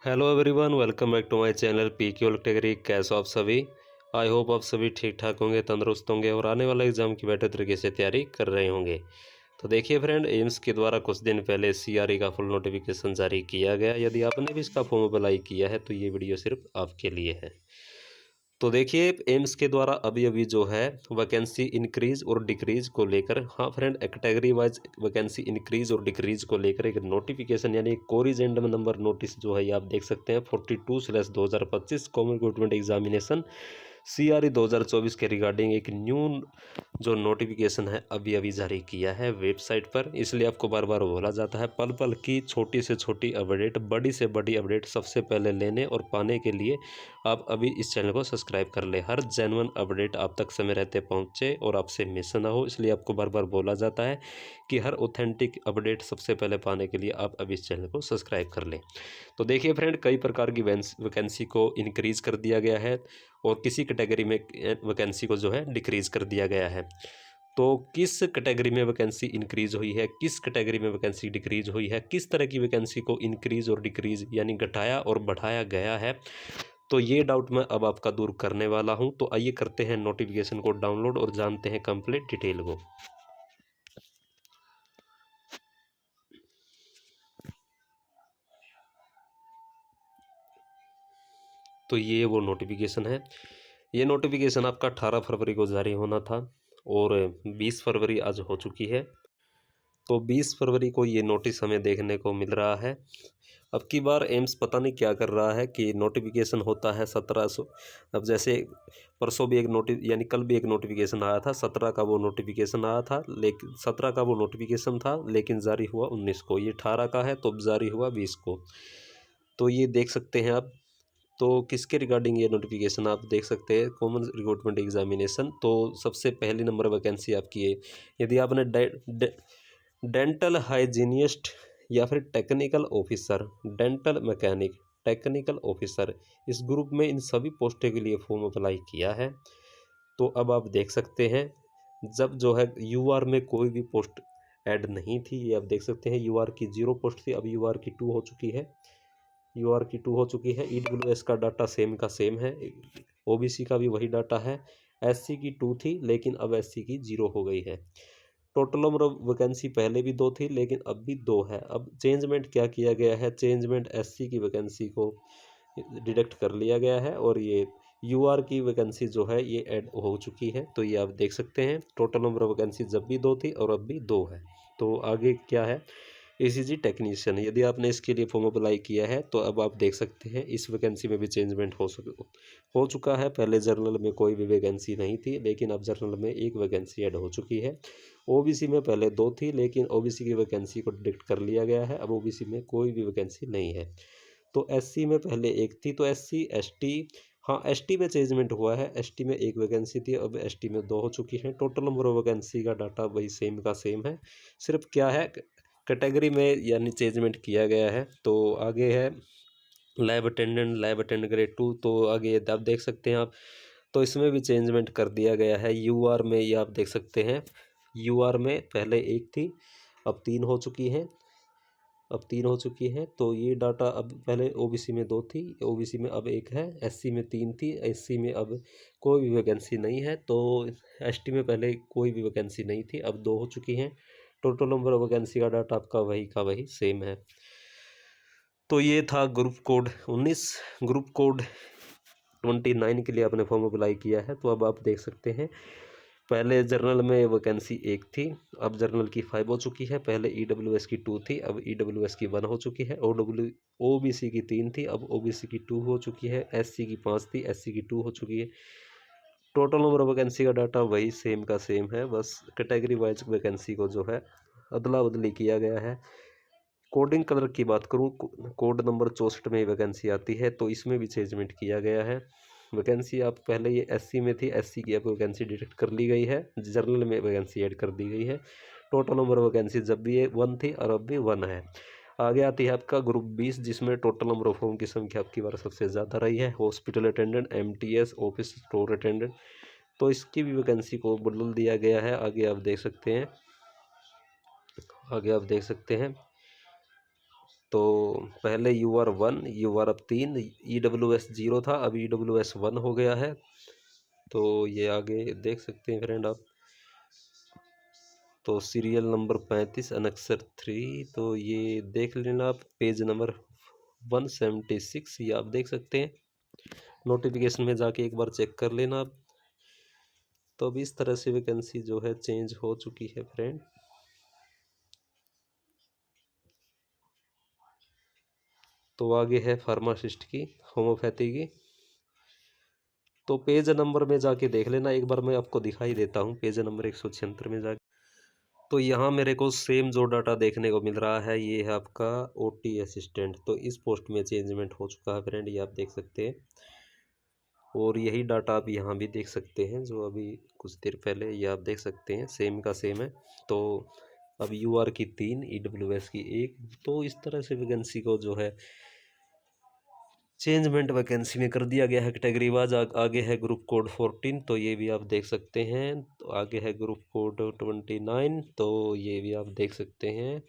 Hello everyone, welcome back to my channel PQ category. कैसे हो आप सभी? आई होप आप सभी ठीक ठाक होंगे, तंदुरुस्त होंगे और आने वाले एग्ज़ाम की बेहतर तरीके से तैयारी कर रहे होंगे। तो देखिए फ्रेंड, एम्स के द्वारा कुछ दिन पहले सीआरई का फुल नोटिफिकेशन जारी किया गया। यदि आपने भी इसका फॉर्म अप्लाई किया है तो ये वीडियो सिर्फ आपके लिए है। तो देखिए, एम्स के द्वारा अभी अभी जो है वैकेंसी इंक्रीज और डिक्रीज को लेकर, हाँ friend, category wise vacancy increase और डिक्रीज को लेकर एक नोटिफिकेशन यानी कोरिजेंडम नंबर नोटिस जो है ये आप देख सकते हैं 42/2025 कॉमन रिक्रूटमेंट एग्जामिनेशन सीआरई 2024 के रिगार्डिंग एक न्यू जो नोटिफिकेशन है अभी अभी जारी किया है वेबसाइट पर। इसलिए आपको बार बार बोला जाता है, पल पल की छोटी से छोटी अपडेट, बड़ी से बड़ी अपडेट सबसे पहले लेने और पाने के लिए आप अभी इस चैनल को सब्सक्राइब कर ले। हर जेन्युइन अपडेट आप तक समय रहते पहुंचे और आपसे मिस ना हो, इसलिए आपको बार बार बोला जाता है कि हर ऑथेंटिक अपडेट सबसे पहले पाने के लिए आप अभी इस चैनल को सब्सक्राइब कर लें। तो देखिए फ्रेंड, कई प्रकार की वैकेंसी को इंक्रीज कर दिया गया है और किसी कैटेगरी में वैकेंसी को जो है डिक्रीज कर दिया गया है। तो किस कैटेगरी में वैकेंसी इंक्रीज हुई है, किस कैटेगरी में वैकेंसी डिक्रीज हुई है, किस तरह की वैकेंसी को इंक्रीज और डिक्रीज यानी घटाया और बढ़ाया गया है, तो ये डाउट मैं अब आपका दूर करने वाला हूं। तो आइए करते हैं नोटिफिकेशन को डाउनलोड और जानते हैं कंप्लीट डिटेल को। तो ये वो नोटिफिकेशन है। ये नोटिफिकेशन आपका 18 फरवरी को जारी होना था और 20 फरवरी आज हो चुकी है। तो 20 फरवरी को ये नोटिस हमें देखने को मिल रहा है। अब की बार एम्स पता नहीं क्या कर रहा है कि नोटिफिकेशन होता है 1700। अब जैसे परसों भी एक यानी कल भी एक नोटिफिकेशन आया था, 17 का वो नोटिफिकेशन आया था, लेकिन 17 का वो नोटिफिकेशन था लेकिन जारी हुआ 19 को। ये 18 का है तो अब जारी हुआ 20 को। तो ये देख सकते हैं आप। तो किसके रिगार्डिंग ये नोटिफिकेशन आप देख सकते हैं, कॉमन रिक्रूटमेंट एग्जामिनेशन। तो सबसे पहली नंबर वैकेंसी आपकी है, यदि आपने डेंटल हाइजीनिस्ट या फिर technical officer, dental mechanic, technical officer, इस ग्रुप में इन सभी पोस्टों के लिए फॉर्म अप्लाई किया है। तो अब आप देख सकते हैं, जब जो है यूआर में कोई भी पोस्ट ऐड नहीं थी, ये आप देख सकते हैं यूआर की 0 पोस्ट थी, अब यूआर की 2 हो चुकी है। यूआर की 2 हो चुकी है। ईडब्ल्यूएस का डाटा सेम का सेम है, ओबीसी का भी वही डाटा है। एससी की 2 थी लेकिन अब एससी की 0 हो गई है। टोटल नंबर ऑफ वैकेंसी पहले भी 2 थी लेकिन अब भी 2 है। अब चेंजमेंट क्या किया गया है, चेंजमेंट एससी की वैकेंसी को डिडक्ट कर लिया गया है और ये यूआर की वैकेंसी जो है ये ऐड हो चुकी है। तो ये आप देख सकते हैं, टोटल नंबर ऑफ वैकेंसी जब भी 2 थी और अब भी 2 है। तो आगे क्या है, ईसीजी टेक्नीशियन, यदि आपने इसके लिए फॉर्म अप्लाई किया है तो अब आप देख सकते हैं इस वैकेंसी में भी चेंजमेंट हो चुका है। पहले जर्नल में कोई भी वैकेंसी नहीं थी लेकिन अब जर्नल में एक वैकेंसी ऐड हो चुकी है। ओबीसी में पहले 2 थी लेकिन ओबीसी की वैकेंसी को डिडक्ट कर लिया गया है, अब ओबीसी में कोई भी वैकेंसी नहीं है। तो एससी में पहले 1 थी, तो एससी एसटी, हाँ एसटी में चेंजमेंट हुआ है। एसटी में 1 वैकेंसी थी, अब एसटी में 2 हो चुकी है। टोटल नंबर ऑफ वैकेंसी का डाटा वही सेम का सेम है, सिर्फ क्या है कैटेगरी में यानी चेंजमेंट किया गया है। तो आगे है लैब अटेंडेंट ग्रेड 2, तो आगे आप देख सकते हैं आप। तो इसमें भी चेंजमेंट कर दिया गया है। यूआर में ये आप देख सकते हैं, यूआर में पहले 1 थी, अब 3 हो चुकी हैं, अब 3 हो चुकी हैं। तो ये डाटा, अब पहले ओबीसी में 2 थी, ओबीसी में अब 1 है, एससी में 3 थी, एससी में अब कोई भी वैकेंसी नहीं है। तो एसटी में पहले कोई भी वैकेंसी नहीं थी, अब 2 हो चुकी हैं। टोटल नंबर ऑफ वैकेंसी का डाटा आपका वही का वही सेम है। तो ये था ग्रुप कोड 19। ग्रुप कोड 29 के लिए आपने फॉर्म अप्लाई किया है। तो अब आप देख सकते हैं, पहले जर्नल में वैकेंसी 1 थी, अब जर्नल की 5 हो चुकी है। पहले ईडब्ल्यूएस की 2 थी, अब ईडब्ल्यूएस की 1 हो चुकी है। ओबीसी की 3 थी, अब ओबीसी की 2 हो चुकी है। एससी की 5 थी, एससी की 2 हो चुकी है। टोटल नंबर ऑफ वैकेंसी का डाटा वही सेम का सेम है, बस कैटेगरी वाइज वैकेंसी को जो है अदला बदली किया गया है। कोडिंग कलर की बात करूं, कोड नंबर 64 में वैकेंसी आती है, तो इसमें भी चेंजमेंट किया गया है। वैकेंसी आप पहले ये एससी में थी, एससी की अब वैकेंसी डिटेक्ट कर ली गई है, जनरल में वैकेंसी ऐड कर दी गई है। टोटल नंबर वैकेंसी जब भी ये 1 थी और अब भी 1 है। आगे आती है आपका ग्रुप 20, जिसमें टोटल नंबर ऑफ फॉर्म की संख्या आपकी बार सबसे ज़्यादा रही है। Hospital attendant, MTS, office store attendant, तो इसकी भी वैकेंसी को बदल दिया गया है। आगे आप देख सकते हैं, आगे आप देख सकते हैं तो पहले UR1 UR अब 3 EWS 0 था, अब EWS 1 हो गया है। तो ये आगे देख सकते हैं फ्रेंड आप। तो सीरियल नंबर 35 अनेक्सर 3, तो ये देख लेना आप, पेज नंबर 176 ये आप देख सकते हैं। नोटिफिकेशन में जाके एक बार चेक कर लेना आप। तो अब इस तरह से वैकेंसी जो है चेंज हो चुकी है फ्रेंड। तो आगे है फार्मासिस्ट की, होम्योपैथी की। तो पेज नंबर में जाके देख लेना एक बार, मैं आपको दिखाई देता हूँ पेज नंबर 176 में जाके। तो यहाँ मेरे को सेम जो डाटा देखने को मिल रहा है, ये है आपका OT असिस्टेंट। तो इस पोस्ट में चेंजमेंट हो चुका है फ्रेंड, ये आप देख सकते हैं। और यही डाटा आप यहाँ भी देख सकते हैं, जो अभी कुछ देर पहले ये आप देख सकते हैं, सेम का सेम है। तो अब UR की 3, EWS की 1। तो इस तरह से वैकेंसी को जो है चेंजमेंट वैकेंसी में कर दिया गया है कैटेगरी वाइज। आगे है ग्रुप कोड 14, तो ये भी आप देख सकते हैं। तो आगे है ग्रुप कोड 29, तो ये भी आप देख सकते हैं।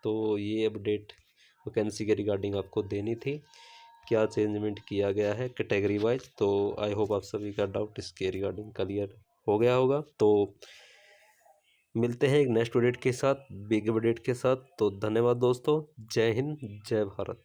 तो ये अपडेट वैकेंसी के रिगार्डिंग आपको देनी थी, क्या चेंजमेंट किया गया है कैटेगरी वाइज। तो आई होप आप सभी का डाउट इसके रिगार्डिंग क्लियर हो गया होगा। तो मिलते हैं एक नेक्स्ट अपडेट के साथ, बिग अपडेट के साथ। तो धन्यवाद दोस्तों, जय हिंद, जय भारत।